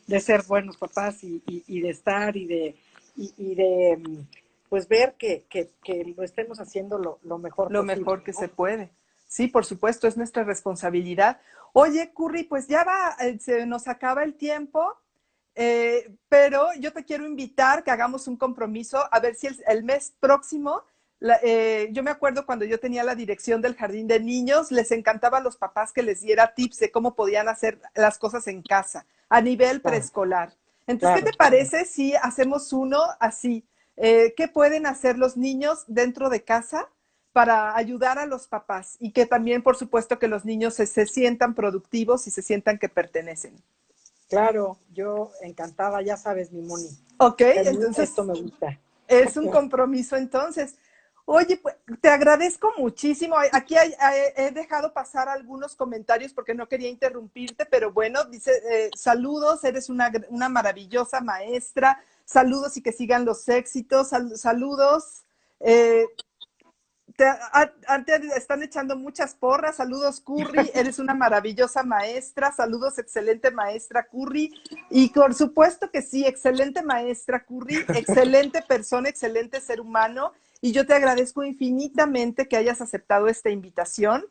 De ser buenos papás y de estar y de pues ver que lo estemos haciendo lo mejor lo posible, mejor que ¿no? se puede. Sí, por supuesto, es nuestra responsabilidad. Oye, Curry, pues ya va, se nos acaba el tiempo, pero yo te quiero invitar que hagamos un compromiso, a ver si el mes próximo, yo me acuerdo cuando yo tenía la dirección del jardín de niños, les encantaba a los papás que les diera tips de cómo podían hacer las cosas en casa, a nivel Claro, preescolar. Entonces, ¿qué claro, te claro. parece si hacemos uno así? ¿Qué pueden hacer los niños dentro de casa para ayudar a los papás y que también, por supuesto, que los niños se sientan productivos y se sientan que pertenecen? Claro, yo encantada, ya sabes, mi Moni. Ok, Esto entonces me gusta. es un compromiso entonces. Oye, pues te agradezco muchísimo. Aquí he dejado pasar algunos comentarios porque no quería interrumpirte, pero bueno, dice, saludos, eres una maravillosa maestra, saludos y que sigan los éxitos, saludos. Eh, Antes están echando muchas porras. Saludos, Curry. Eres una maravillosa maestra. Saludos, excelente maestra Curry. Y por supuesto que sí, excelente maestra Curry, excelente persona, excelente ser humano. Y yo te agradezco infinitamente que hayas aceptado esta invitación.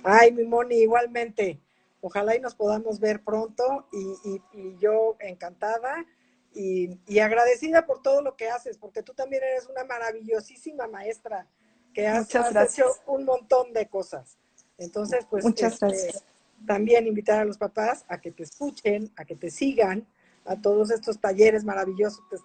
Ay, mi Moni, igualmente. Ojalá y nos podamos ver pronto y yo encantada y agradecida por todo lo que haces, porque tú también eres una maravillosísima maestra que has, Muchas has hecho gracias. un montón de cosas. Entonces, pues, Muchas gracias. también invitar a los papás a que te escuchen, a que te sigan, a todos estos talleres maravillosos que están